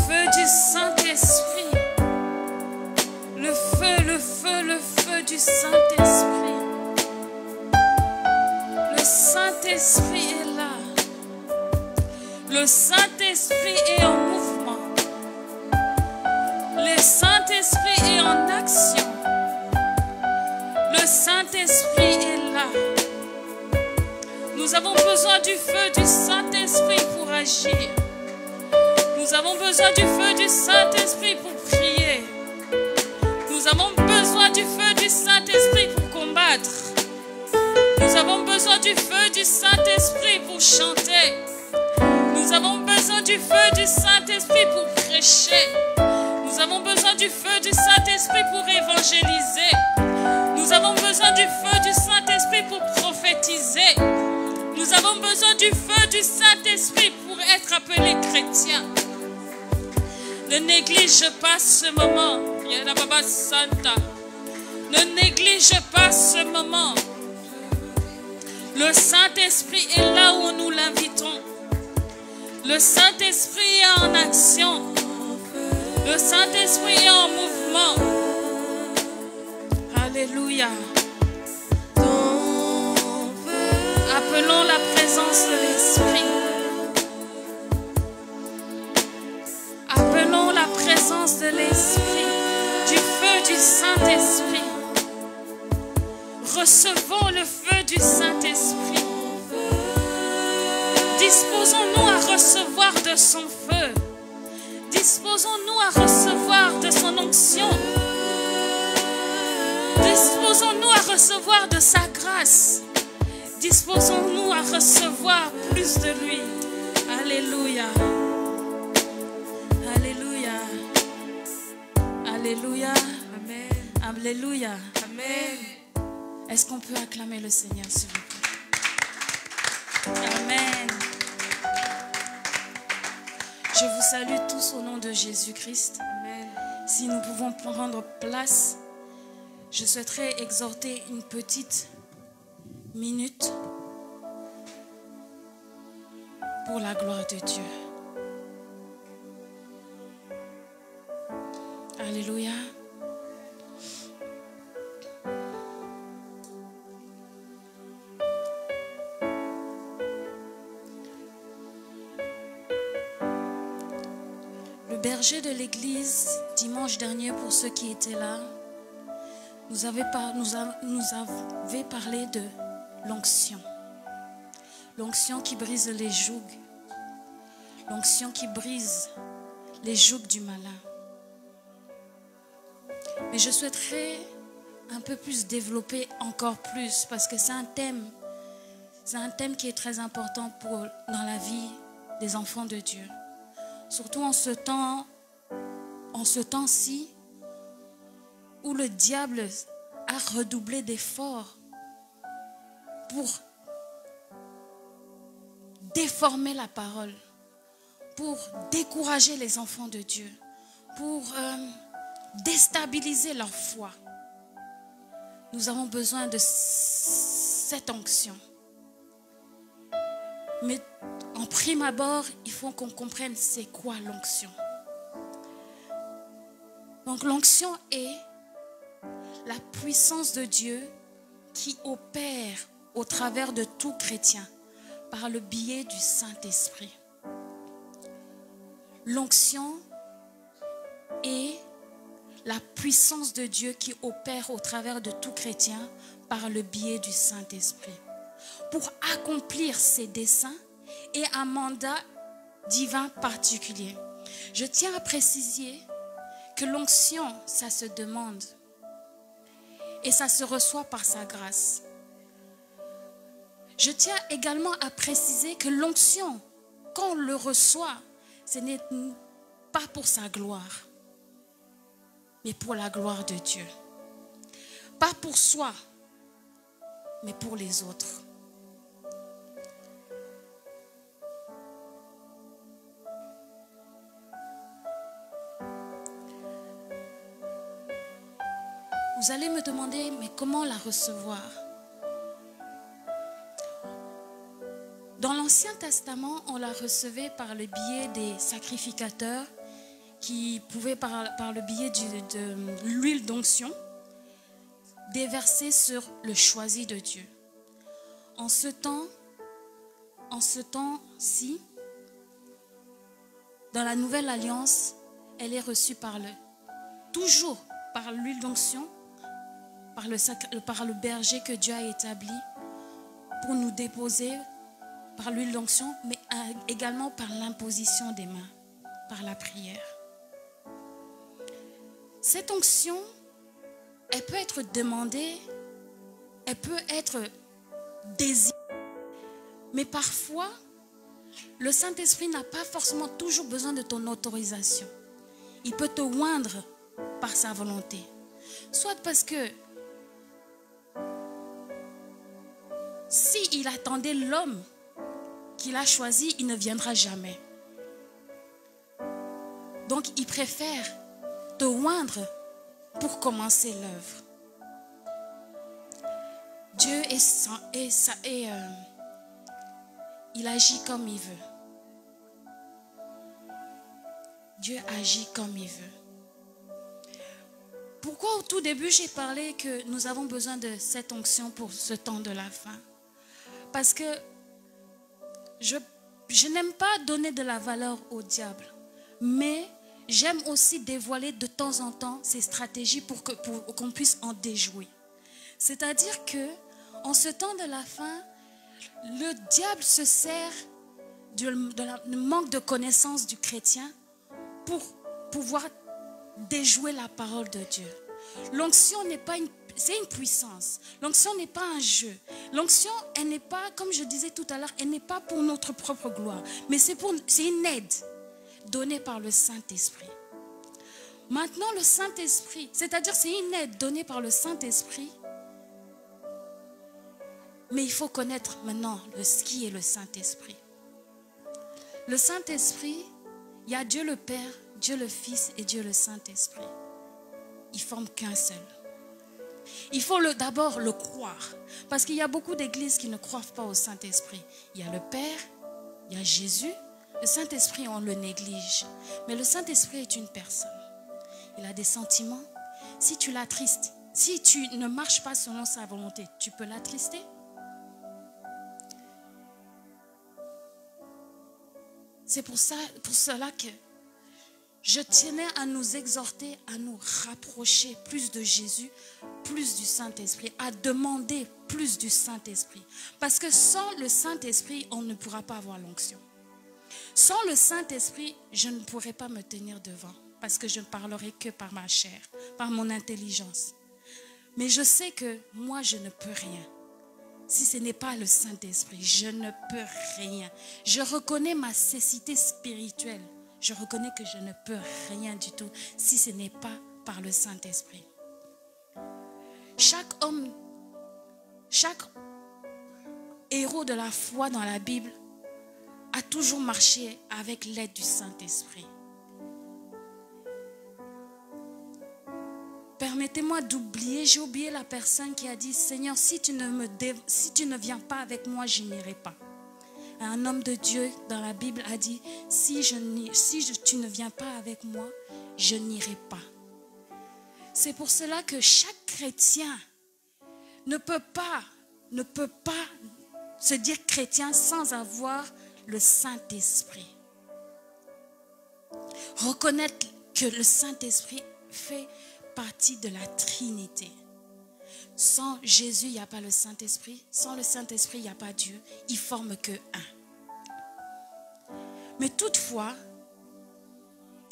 feu du Saint-Esprit. Le feu, le feu, le feu du Saint-Esprit. Le Saint-Esprit est là. Le Saint-Esprit est en mouvement. Le Saint-Esprit est en action. Le Saint-Esprit est là. Nous avons besoin du feu du Saint-Esprit pour agir. Nous avons besoin du feu du Saint-Esprit pour prier. Nous avons besoin du feu du Saint-Esprit pour combattre. Nous avons besoin du feu du Saint-Esprit pour chanter. Nous avons besoin du feu du Saint-Esprit pour prêcher. Nous avons besoin du feu du Saint-Esprit pour évangéliser. Nous avons besoin du feu du Saint-Esprit pour prophétiser. Nous avons besoin du feu du Saint-Esprit pour être appelés chrétiens. Ne néglige pas ce moment. Ne néglige pas ce moment. Le Saint-Esprit est là où nous l'invitons. Le Saint-Esprit est en action. Le Saint-Esprit est en mouvement. Alléluia. Appelons la présence de l'Esprit. Appelons la présence de l'Esprit, du feu du Saint-Esprit. Recevons le feu du Saint-Esprit. Disposons-nous à recevoir de son feu. Disposons-nous à recevoir de son onction. Disposons-nous à recevoir de sa grâce. Disposons-nous à recevoir plus de lui. Alléluia. Alléluia. Alléluia. Amen. Alléluia. Amen. Est-ce qu'on peut acclamer le Seigneur, s'il vous plaît? Amen. Je vous salue tous au nom de Jésus-Christ. Amen. Si nous pouvons prendre place, je souhaiterais exhorter une petite minute pour la gloire de Dieu. Alléluia. Le berger de l'église, dimanche dernier, pour ceux qui étaient là, nous avait parlé de l'onction. L'onction qui brise les jougs. L'onction qui brise les jougs du malin. Mais je souhaiterais un peu plus développer encore plus parce que c'est un thème qui est très important dans la vie des enfants de Dieu. Surtout en ce temps-ci où le diable a redoublé d'efforts pour déformer la parole, pour décourager les enfants de Dieu, pour déstabiliser leur foi. Nous avons besoin de cette onction. Mais en prime abord, il faut qu'on comprenne c'est quoi l'onction. Donc l'onction est la puissance de Dieu qui opère au travers de tout chrétien par le biais du Saint-Esprit. L'onction est la puissance de Dieu qui opère au travers de tout chrétien par le biais du Saint-Esprit pour accomplir ses desseins et un mandat divin particulier. Je tiens à préciser que l'onction, ça se demande et ça se reçoit par sa grâce. Je tiens également à préciser que l'onction, quand on le reçoit, ce n'est pas pour sa gloire, mais pour la gloire de Dieu. Pas pour soi, mais pour les autres. Vous allez me demander, mais comment la recevoir? Dans l'Ancien Testament, on la recevait par le biais des sacrificateurs qui pouvait, par le biais de l'huile d'onction, déverser sur le choisi de Dieu. En ce temps-ci, dans la nouvelle alliance, elle est reçue toujours par l'huile d'onction, par le berger que Dieu a établi pour nous déposer par l'huile d'onction, mais également par l'imposition des mains, par la prière. Cette onction, elle peut être demandée, elle peut être désirée, mais parfois, le Saint-Esprit n'a pas forcément toujours besoin de ton autorisation. Il peut te oindre par sa volonté. Soit parce que s'il attendait l'homme qu'il a choisi, il ne viendra jamais. Donc, il préfère te oindre pour commencer l'œuvre. Dieu il agit comme il veut. Dieu agit comme il veut. Pourquoi au tout début j'ai parlé que nous avons besoin de cette onction pour ce temps de la fin? Parce que je n'aime pas donner de la valeur au diable, mais j'aime aussi dévoiler de temps en temps ses stratégies pour qu'on puisse en déjouer. C'est-à-dire que en ce temps de la fin, le diable se sert du manque de connaissance du chrétien pour pouvoir déjouer la parole de Dieu. L'onction n'est pas c'est une puissance. L'onction n'est pas un jeu. L'onction, elle n'est pas, comme je disais tout à l'heure, elle n'est pas pour notre propre gloire, mais c'est une aide donnée par le Saint-Esprit. Maintenant, le Saint-Esprit, c'est-à-dire c'est une aide donnée par le Saint-Esprit, mais il faut connaître maintenant ce qui est le Saint-Esprit. Le Saint-Esprit, il y a Dieu le Père, Dieu le Fils et Dieu le Saint-Esprit. Ils ne forment qu'un seul. Il faut d'abord le croire. Parce qu'il y a beaucoup d'églises qui ne croient pas au Saint-Esprit. Il y a le Père, il y a Jésus. Le Saint-Esprit, on le néglige. Mais le Saint-Esprit est une personne. Il a des sentiments. Si tu l'attristes, si tu ne marches pas selon sa volonté, tu peux l'attrister. C'est pour cela que je tenais à nous exhorter, à nous rapprocher plus de Jésus, plus du Saint-Esprit, à demander plus du Saint-Esprit. Parce que sans le Saint-Esprit, on ne pourra pas avoir l'onction. Sans le Saint-Esprit, je ne pourrai pas me tenir devant, parce que je ne parlerai que par ma chair, par mon intelligence. Mais je sais que moi, je ne peux rien. Si ce n'est pas le Saint-Esprit, je ne peux rien. Je reconnais ma cécité spirituelle. Je reconnais que je ne peux rien du tout si ce n'est pas par le Saint-Esprit. Chaque homme, chaque héros de la foi dans la Bible a toujours marché avec l'aide du Saint-Esprit. Permettez-moi d'oublier, j'ai oublié la personne qui a dit, Seigneur, si tu ne viens pas avec moi, je n'irai pas. Un homme de Dieu dans la Bible a dit, si tu ne viens pas avec moi, je n'irai pas. C'est pour cela que chaque chrétien ne peut pas se dire chrétien sans avoir le Saint-Esprit. Reconnaître que le Saint-Esprit fait partie de la Trinité. Sans Jésus, il n'y a pas le Saint-Esprit. Sans le Saint-Esprit, il n'y a pas Dieu. Ils ne forment que un. Mais toutefois,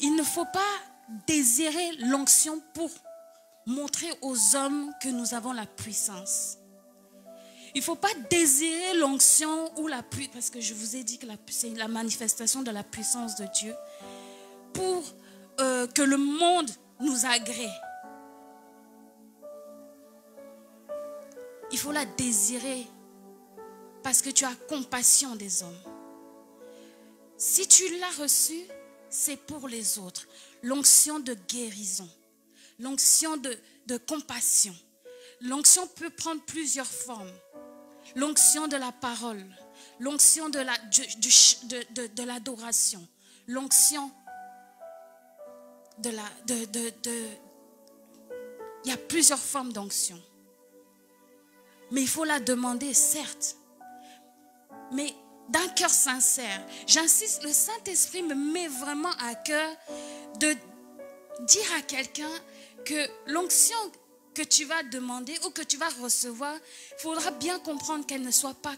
il ne faut pas désirer l'onction pour montrer aux hommes que nous avons la puissance. Il ne faut pas désirer l'onction ou la puissance, parce que je vous ai dit que c'est la manifestation de la puissance de Dieu, pour que le monde nous agrée. Il faut la désirer parce que tu as compassion des hommes. Si tu l'as reçue, c'est pour les autres. L'onction de guérison, l'onction de compassion. L'onction peut prendre plusieurs formes. L'onction de la parole, l'onction de l'adoration, l'onction il y a plusieurs formes d'onction. Mais il faut la demander, certes. Mais d'un cœur sincère. J'insiste, le Saint-Esprit me met vraiment à cœur de dire à quelqu'un que l'onction que tu vas demander ou que tu vas recevoir, il faudra bien comprendre qu'elle ne soit pas,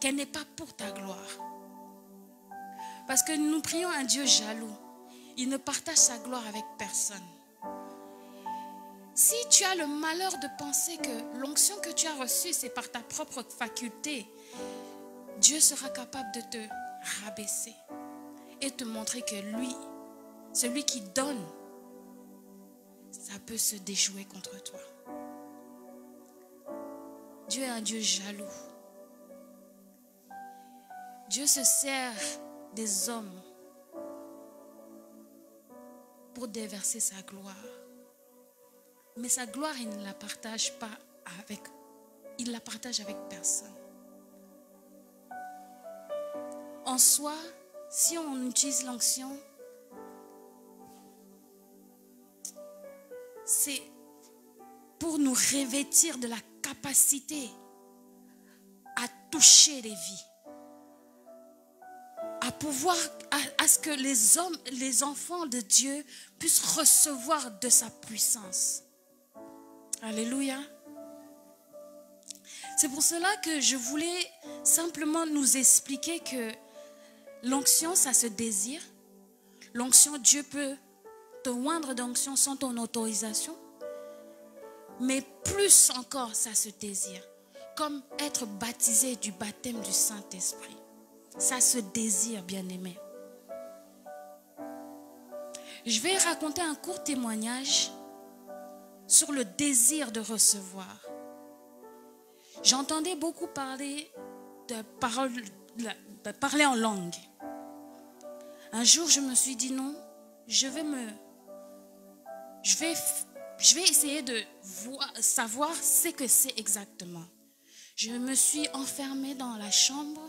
qu'elle n'est pas pour ta gloire. Parce que nous prions un Dieu jaloux. Il ne partage sa gloire avec personne. Si tu as le malheur de penser que l'onction que tu as reçue, c'est par ta propre faculté, Dieu sera capable de te rabaisser et te montrer que lui, celui qui donne, ça peut se déjouer contre toi. Dieu est un Dieu jaloux. Dieu se sert des hommes pour déverser sa gloire. Mais sa gloire, il ne la partage pas avec, il la partage avec personne. En soi, si on utilise l'onction, c'est pour nous revêtir de la capacité à toucher les vies, à pouvoir, à ce que les hommes, les enfants de Dieu puissent recevoir de sa puissance. Alléluia. C'est pour cela que je voulais simplement nous expliquer que l'onction, ça se désire. L'onction, Dieu peut te oindre d'onction sans ton autorisation. Mais plus encore, ça se désire. Comme être baptisé du baptême du Saint-Esprit. Ça se désire, bien-aimé. Je vais raconter un court témoignage sur le désir de recevoir. J'entendais beaucoup parler parler en langue. Un jour, je me suis dit non, je vais essayer de savoir ce que c'est exactement. Je me suis enfermée dans la chambre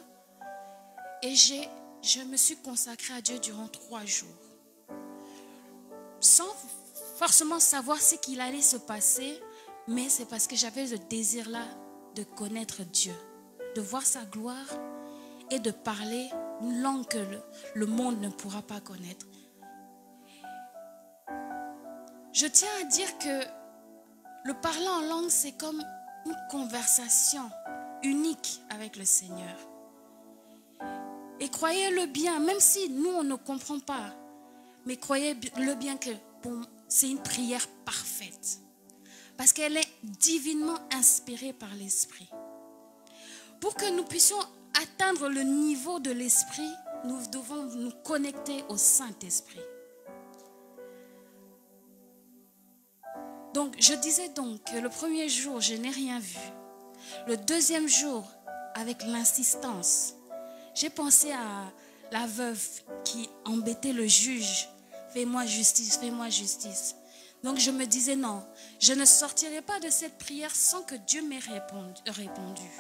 et je me suis consacrée à Dieu durant 3 jours. Sans forcément savoir ce qu'il allait se passer, mais c'est parce que j'avais le désir-là de connaître Dieu, de voir sa gloire et de parler une langue que le monde ne pourra pas connaître. Je tiens à dire que le parler en langue, c'est comme une conversation unique avec le Seigneur. Et croyez-le bien, même si nous, on ne comprend pas, mais croyez-le bien que c'est une prière parfaite. Parce qu'elle est divinement inspirée par l'Esprit. Pour que nous puissions atteindre le niveau de l'Esprit, nous devons nous connecter au Saint-Esprit. Donc, je disais donc que le premier jour, je n'ai rien vu. Le deuxième jour, avec l'insistance, j'ai pensé à la veuve qui embêtait le juge. Fais-moi justice, fais-moi justice. Donc je me disais non, je ne sortirai pas de cette prière sans que Dieu m'ait répondu.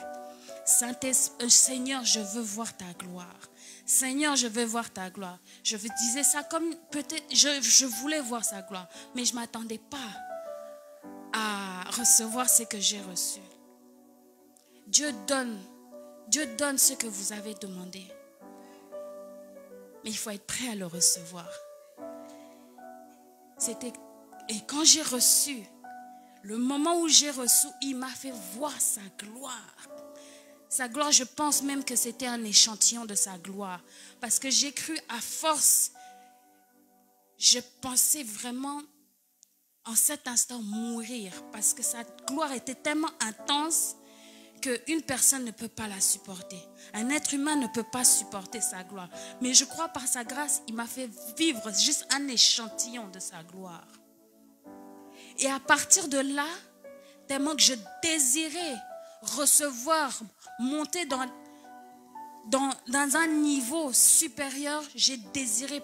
Seigneur, je veux voir ta gloire. Seigneur, je veux voir ta gloire. Je disais ça comme peut-être, je voulais voir sa gloire, mais je ne m'attendais pas à recevoir ce que j'ai reçu. Dieu donne ce que vous avez demandé. Mais il faut être prêt à le recevoir. Et quand j'ai reçu, le moment où j'ai reçu, il m'a fait voir sa gloire. Sa gloire, je pense même que c'était un échantillon de sa gloire. Parce que j'ai cru à force, je pensais vraiment en cet instant mourir. Parce que sa gloire était tellement intense qu'une personne ne peut pas la supporter. Un être humain ne peut pas supporter sa gloire. Mais je crois par sa grâce, il m'a fait vivre juste un échantillon de sa gloire. Et à partir de là, tellement que je désirais recevoir, monter dans un niveau supérieur, j'ai désiré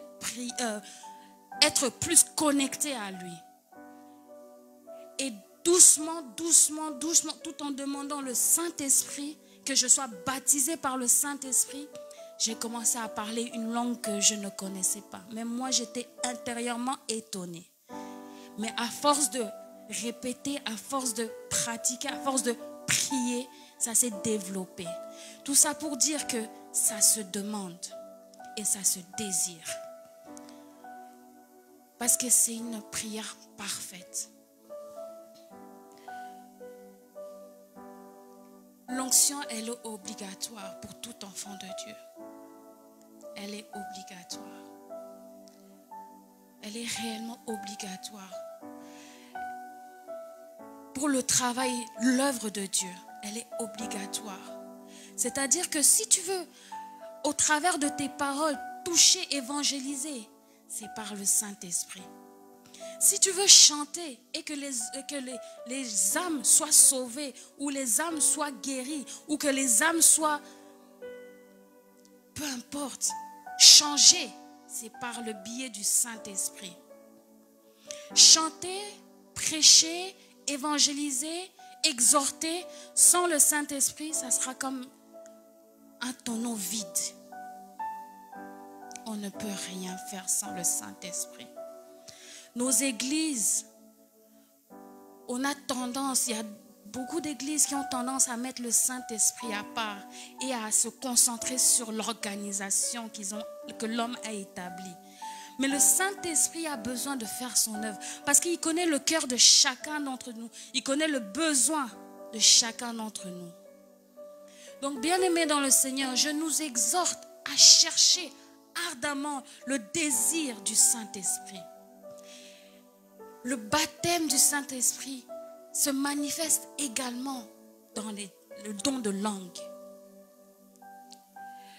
être plus connecté à lui. Et doucement, tout en demandant le Saint-Esprit, que je sois baptisée par le Saint-Esprit, j'ai commencé à parler une langue que je ne connaissais pas. Même moi, j'étais intérieurement étonnée. Mais à force de répéter, à force de pratiquer, à force de prier, ça s'est développé. Tout ça pour dire que ça se demande et ça se désire. Parce que c'est une prière parfaite. L'onction, elle est obligatoire pour tout enfant de Dieu. Elle est obligatoire. Elle est réellement obligatoire. Pour le travail, l'œuvre de Dieu, elle est obligatoire. C'est-à-dire que si tu veux, au travers de tes paroles, toucher, évangéliser, c'est par le Saint-Esprit. Si tu veux chanter et que les âmes soient sauvées, ou les âmes soient guéries, ou que les âmes soient, peu importe, changées, c'est par le biais du Saint-Esprit. Chanter, prêcher, évangéliser, exhorter, sans le Saint-Esprit, ça sera comme un tonneau vide. On ne peut rien faire sans le Saint-Esprit. Nos églises, on a tendance, il y a beaucoup d'églises qui ont tendance à mettre le Saint-Esprit à part et à se concentrer sur l'organisation que l'homme a établie. Mais le Saint-Esprit a besoin de faire son œuvre parce qu'il connaît le cœur de chacun d'entre nous. Il connaît le besoin de chacun d'entre nous. Donc, bien-aimés dans le Seigneur, je nous exhorte à chercher ardemment le désir du Saint-Esprit. Le baptême du Saint-Esprit se manifeste également dans le don de langue.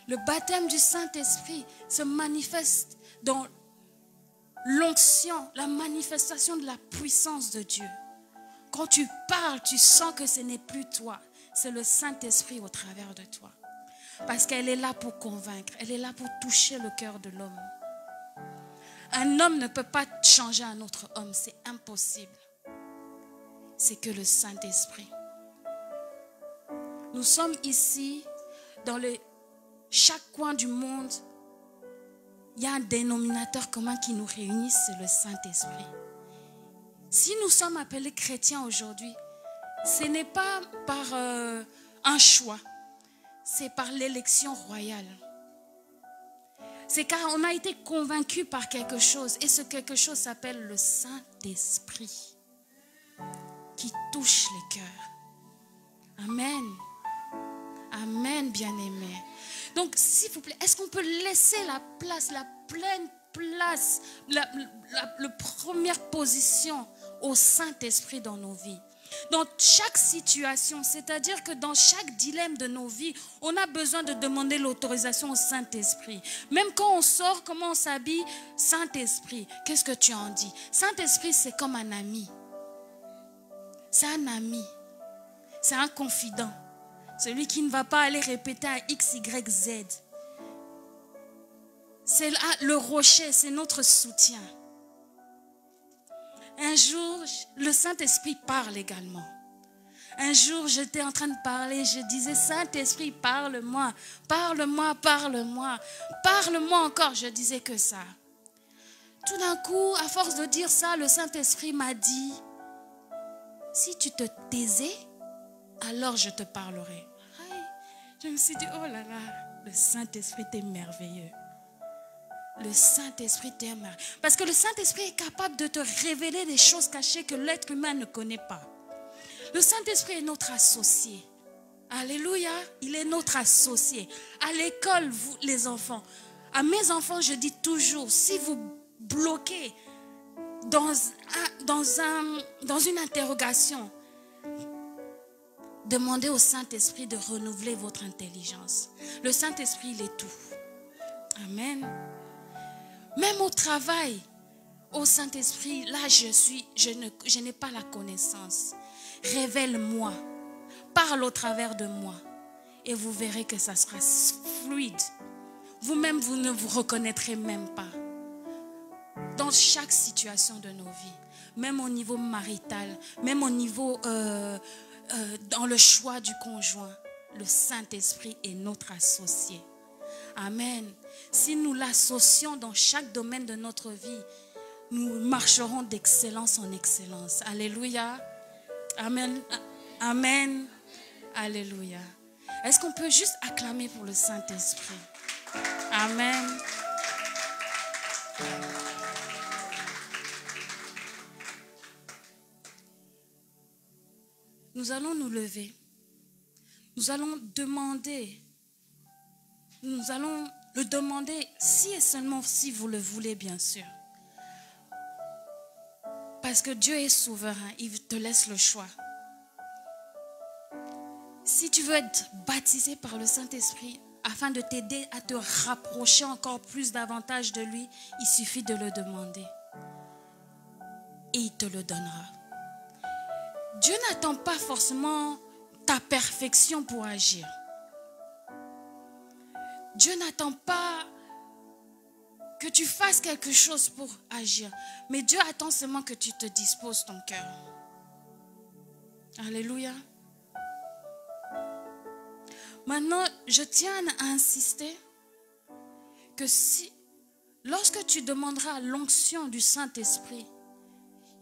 Le baptême du Saint-Esprit se manifeste dans l'onction, la manifestation de la puissance de Dieu. Quand tu parles, tu sens que ce n'est plus toi, c'est le Saint-Esprit au travers de toi. Parce qu'elle est là pour convaincre, elle est là pour toucher le cœur de l'homme. Un homme ne peut pas changer un autre homme, c'est impossible. C'est que le Saint-Esprit. Nous sommes ici, dans chaque coin du monde, il y a un dénominateur commun qui nous réunit, c'est le Saint-Esprit. Si nous sommes appelés chrétiens aujourd'hui, ce n'est pas par un choix, c'est par l'élection royale. C'est car on a été convaincu par quelque chose et ce quelque chose s'appelle le Saint-Esprit qui touche les cœurs. Amen. Amen, bien-aimés. Donc, s'il vous plaît, est-ce qu'on peut laisser la place, la pleine place, la première position au Saint-Esprit dans nos vies? Dans chaque situation, c'est-à-dire que dans chaque dilemme de nos vies, on a besoin de demander l'autorisation au Saint-Esprit. Même quand on sort, comment on s'habille, Saint-Esprit, qu'est-ce que tu en dis? Saint-Esprit, c'est comme un ami. C'est un ami. C'est un confident. Celui qui ne va pas aller répéter à X, Y, Z. C'est le rocher, c'est notre soutien. Un jour, le Saint-Esprit parle également. Un jour, j'étais en train de parler, je disais, Saint-Esprit, parle-moi, parle-moi, parle-moi, parle-moi encore, je disais que ça. Tout d'un coup, à force de dire ça, le Saint-Esprit m'a dit, si tu te taisais, alors je te parlerai. Je me suis dit, oh là là, le Saint-Esprit est merveilleux. Le Saint-Esprit t'aime. Parce que le Saint-Esprit est capable de te révéler des choses cachées que l'être humain ne connaît pas. Le Saint-Esprit est notre associé. Alléluia, il est notre associé. À l'école, vous, les enfants, à mes enfants, je dis toujours, si vous bloquez dans une interrogation, demandez au Saint-Esprit de renouveler votre intelligence. Le Saint-Esprit, il est tout. Amen. Même au travail, au Saint-Esprit, là je n'ai pas la connaissance. Révèle-moi, parle au travers de moi et vous verrez que ça sera fluide. Vous-même, vous ne vous reconnaîtrez même pas. Dans chaque situation de nos vies, même au niveau marital, même au niveau dans le choix du conjoint, le Saint-Esprit est notre associé. Amen. Si nous l'associons dans chaque domaine de notre vie, nous marcherons d'excellence en excellence. Alléluia. Amen. Amen. Alléluia. Est-ce qu'on peut juste acclamer pour le Saint-Esprit? Amen. Nous allons nous lever. Nous allons demander. Nous allons le demander si et seulement si vous le voulez, bien sûr. Parce que Dieu est souverain, il te laisse le choix. Si tu veux être baptisé par le Saint-Esprit afin de t'aider à te rapprocher encore plus davantage de lui, il suffit de le demander. Et il te le donnera. Dieu n'attend pas forcément ta perfection pour agir. Dieu n'attend pas que tu fasses quelque chose pour agir. Mais Dieu attend seulement que tu te disposes ton cœur. Alléluia. Maintenant, je tiens à insister que lorsque tu demanderas l'onction du Saint-Esprit,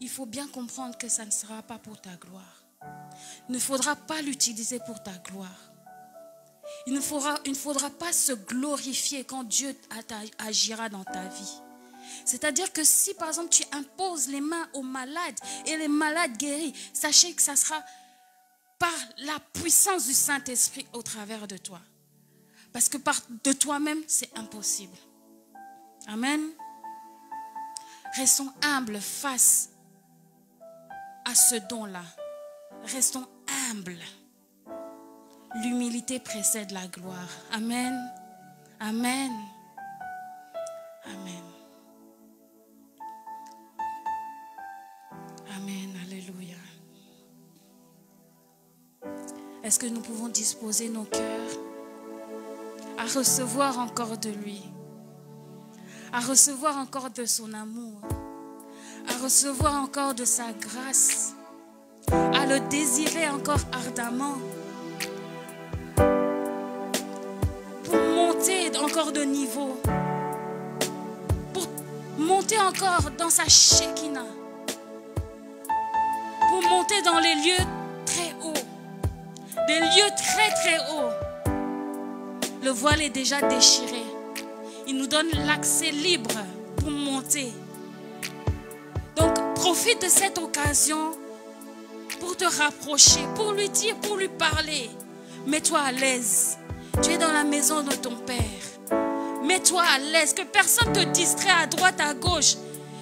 il faut bien comprendre que ça ne sera pas pour ta gloire. Il ne faudra pas l'utiliser pour ta gloire. Il ne faudra pas se glorifier quand Dieu agira dans ta vie. C'est-à-dire que si par exemple tu imposes les mains aux malades et les malades guéris, sachez que ça sera par la puissance du Saint-Esprit au travers de toi. Parce que de toi-même, c'est impossible. Amen. Restons humbles face à ce don-là. Restons humbles. L'humilité précède la gloire. Amen. Amen. Amen. Amen. Alléluia. Est-ce que nous pouvons disposer nos cœurs à recevoir encore de lui, à recevoir encore de son amour, à recevoir encore de sa grâce, à le désirer encore ardemment, pour monter encore de niveau, pour monter encore dans sa Shekinah, pour monter dans les lieux très hauts, des lieux très très hauts. Le voile est déjà déchiré. Il nous donne l'accès libre pour monter. Donc profite de cette occasion pour te rapprocher, pour lui dire, pour lui parler. Mets-toi à l'aise. Tu es dans la maison de ton Père. Mets-toi à l'aise, que personne ne te distrait à droite, à gauche.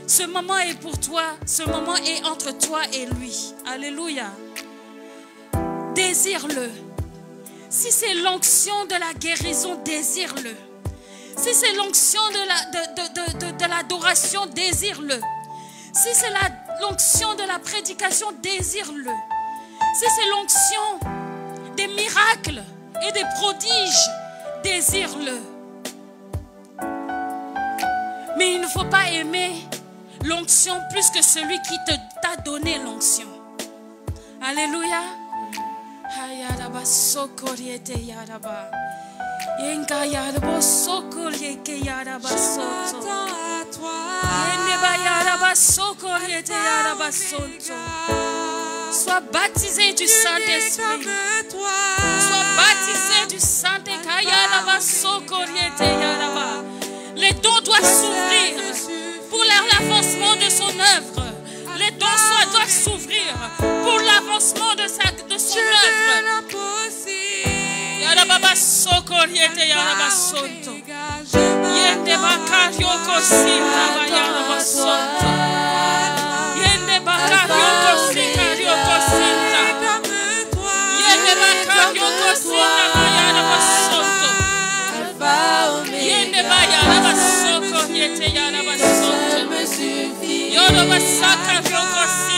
Ce moment est pour toi, ce moment est entre toi et lui. Alléluia. Désire-le. Si c'est l'onction de la guérison, désire-le. Si c'est l'onction de l'adoration, désire-le. Si c'est l'onction de la prédication, désire-le. Si c'est l'onction des miracles et des prodiges, désire-le. Mais il ne faut pas aimer l'onction plus que celui qui t'a donné l'onction. Alléluia. Ayaraba sokoriete yaraba. Yenga yarabo sokoriete yaraba soto. Yeneba yaraba sokoriete yaraba soto. Sois baptisé du Saint-Esprit. Sois baptisé du Saint-Esprit. Yaraba sokoriete yaraba. Les dons doivent s'ouvrir pour l'avancement de son œuvre. Les dons doivent s'ouvrir pour l'avancement de son œuvre. Yarababa sokoriete yaraba sonto. Yende bakario kosina yaraba sonto. Yende bakario kosina kosina. Yende bakario kosina yaraba sonto. Yende ba yaraba sokoriete yaraba sonto. Yoruba sakario kosina.